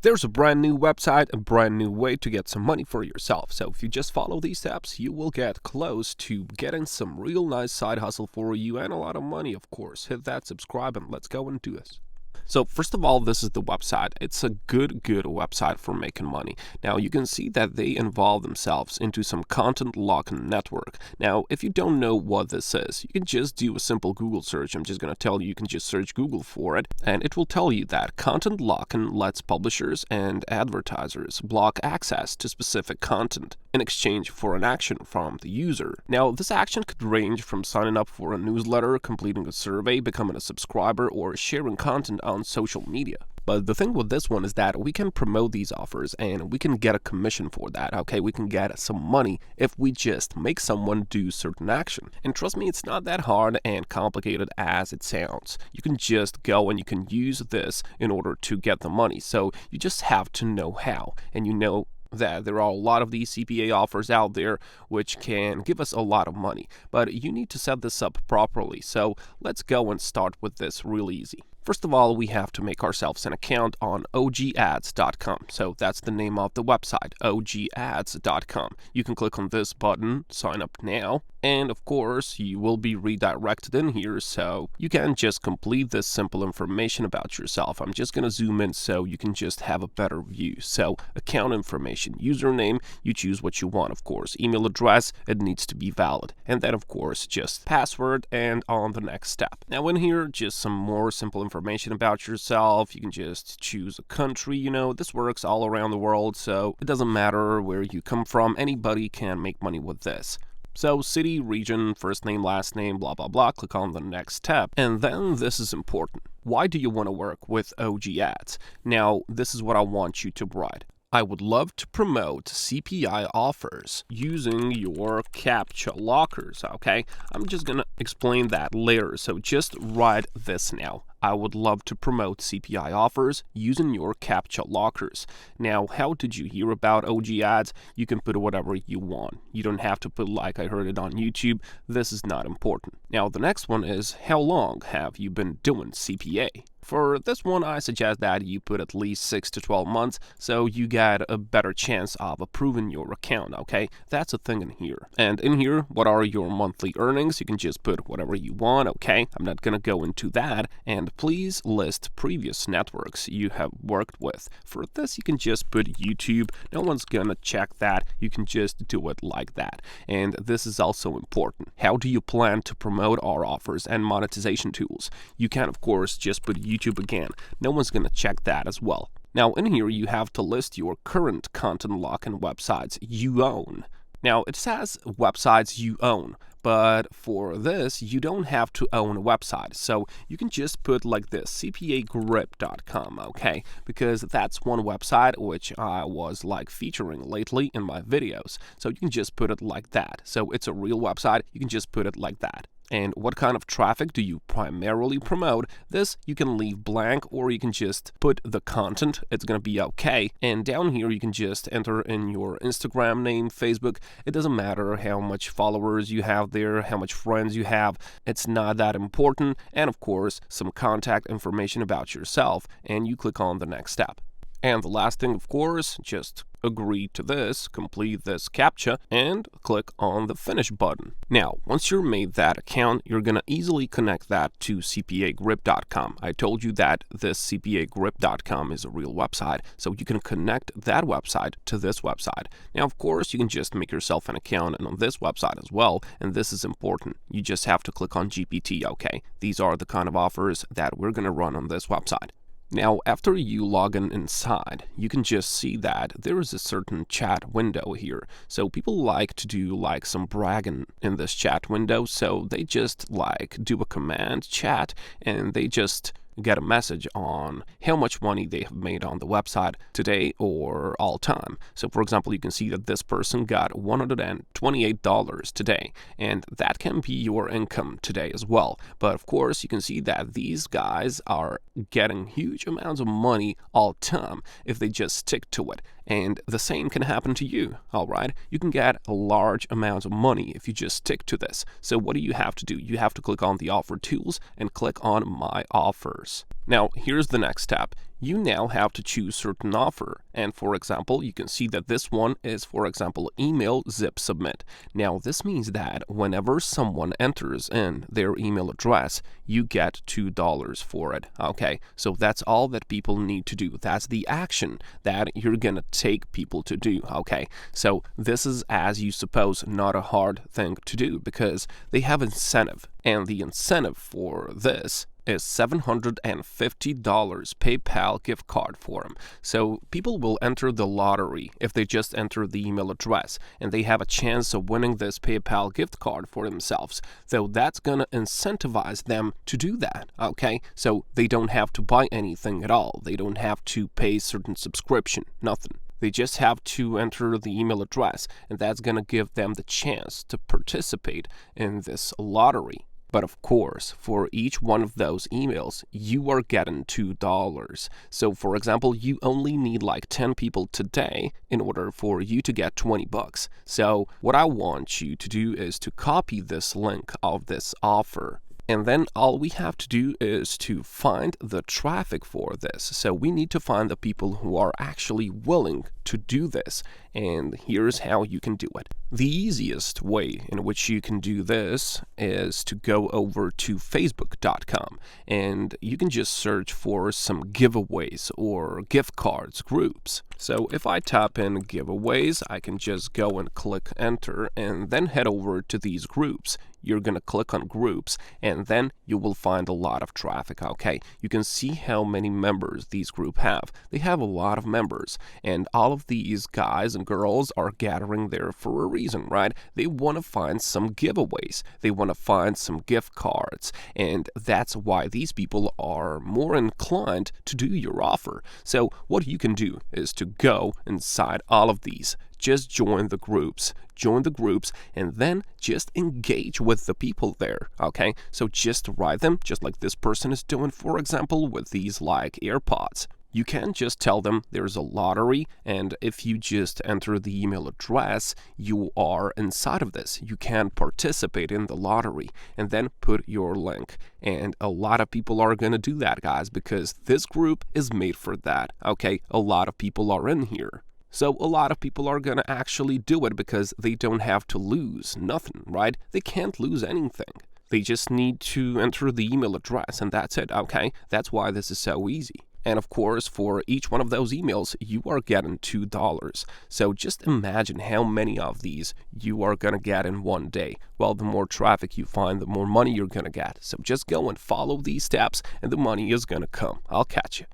There's a brand new website, a brand new way to get some money for yourself. So if you just follow these steps, you will get close to getting some real nice side hustle for you and a lot of money, of course. Hit that subscribe and let's go and do this. So first of all, this is the website. It's a good website for making money. Now you can see that they involve themselves into some content lock-in network. Now, if you don't know what this is, you can just do a simple Google search. I'm just going to tell you, you can just search Google for it, and it will tell you that content lock-in lets publishers and advertisers block access to specific content in exchange for an action from the user. Now, this action could range from signing up for a newsletter, completing a survey, becoming a subscriber, or sharing content on social media. But the thing with this one is that we can promote these offers and we can get a commission for that, okay? We can get some money if we just make someone do certain action. And trust me, it's not that hard and complicated as it sounds. You can just go and you can use this in order to get the money. So you just have to know how, and you know that there are a lot of these CPA offers out there which can give us a lot of money, but you need to set this up properly. So let's go and start with this real easy. First of all, we have to make ourselves an account on OGAds.com. So that's the name of the website, OGAds.com. You can click on this button, sign up now, and of course, you will be redirected in here, so you can just complete this simple information about yourself. I'm just going to zoom in so you can just have a better view. So, account information, username, you choose what you want, of course. Email address, it needs to be valid. And then, of course, just password and on the next step. Now, in here, just some more simple information about yourself. You can just choose a country. You know, this works all around the world, so it doesn't matter where you come from. Anybody can make money with this. So city, region, first name, last name, blah, blah, blah. Click on the next step. And then this is important. Why do you want to work with OG Ads? Now, this is what I want you to write. I would love to promote CPI offers using your CAPTCHA lockers, okay? I'm just going to explain that later, so just write this now. I would love to promote CPI offers using your CAPTCHA lockers. Now, how did you hear about OG Ads? You can put whatever you want. You don't have to put like I heard it on YouTube. This is not important. Now, the next one is, how long have you been doing CPA? For this one, I suggest that you put at least 6 to 12 months so you get a better chance of approving your account, okay? That's a thing in here. And in here, what are your monthly earnings? You can just put whatever you want, okay? I'm not gonna go into that. And please list previous networks you have worked with. For this, you can just put YouTube. No one's gonna check that. You can just do it like that. And this is also important. How do you plan to promote our offers and monetization tools? You can, of course, just put YouTube again. No one's going to check that as well. Now, in here, you have to list your current content lock-in websites you own. Now, it says websites you own, but for this, you don't have to own a website. So you can just put like this, cpagrip.com, okay? Because that's one website which I was like featuring lately in my videos. So you can just put it like that. So it's a real website. You can just put it like that. And what kind of traffic do you primarily promote? This you can leave blank, or you can just put the content. It's going to be okay. And down here you can just enter in your Instagram name, Facebook. It doesn't matter how much followers you have there, how much friends you have. It's not that important. And of course, some contact information about yourself. And you click on the next step. And the last thing, of course, just agree to this, complete this CAPTCHA, and click on the Finish button. Now, once you're made that account, you're going to easily connect that to cpagrip.com. I told you that this cpagrip.com is a real website, so you can connect that website to this website. Now, of course, you can just make yourself an account on this website as well, and this is important. You just have to click on GPT, okay? These are the kind of offers that we're going to run on this website. Now, after you log in inside, you can just see that there is a certain chat window here. So people like to do like some bragging in this chat window. So they just like do a command chat and they just get a message on how much money they have made on the website today or all time. So for example, you can see that this person got $128 today, and that can be your income today as well. But of course, you can see that these guys are getting huge amounts of money all time if they just stick to it. And the same can happen to you, all right? You can get a large amount of money if you just stick to this. So what do you have to do? You have to click on the offer tools and click on My Offers. Now, here's the next step. you now have to choose certain offer. And for example, you can see that this one is, for example, email zip submit. Now, this means that whenever someone enters in their email address, you get $2 for it. Okay, so that's all that people need to do. That's the action that you're gonna take people to do. Okay, so this is, as you suppose, not a hard thing to do because they have incentive, and the incentive for this is $750 PayPal gift card for them. So people will enter the lottery if they just enter the email address, and they have a chance of winning this PayPal gift card for themselves. So that's gonna incentivize them to do that, okay? So they don't have to buy anything at all. They don't have to pay certain subscription, nothing. They just have to enter the email address, and that's gonna give them the chance to participate in this lottery. But of course, for each one of those emails, you are getting $2. So for example, you only need like 10 people today in order for you to get $20. So what I want you to do is to copy this link of this offer. And then all we have to do is to find the traffic for this. So we need to find the people who are actually willing to do this. And here's how you can do it. The easiest way in which you can do this is to go over to facebook.com, and you can just search for some giveaways or gift cards groups. So if I tap in giveaways, I can just go and click enter and then head over to these groups. You're going to click on groups, and then you will find a lot of traffic. Okay, you can see how many members these groups have. They have a lot of members, and all of these guys and girls are gathering there for a reason, right? They want to find some giveaways. They want to find some gift cards, and that's why these people are more inclined to do your offer. So what you can do is to go inside all of these. Just join the groups, and then just engage with the people there, okay? So just write them, just like this person is doing, for example, with these like AirPods. You can just tell them there's a lottery, and if you just enter the email address, you are inside of this. You can participate in the lottery, and then put your link. And a lot of people are going to do that, guys, because this group is made for that, okay? A lot of people are in here. So a lot of people are going to actually do it because they don't have to lose nothing, right? They can't lose anything. They just need to enter the email address, and that's it, okay? That's why this is so easy. And of course, for each one of those emails, you are getting $2. So just imagine how many of these you are going to get in one day. Well, the more traffic you find, the more money you're going to get. So just go and follow these steps, and the money is going to come. I'll catch you.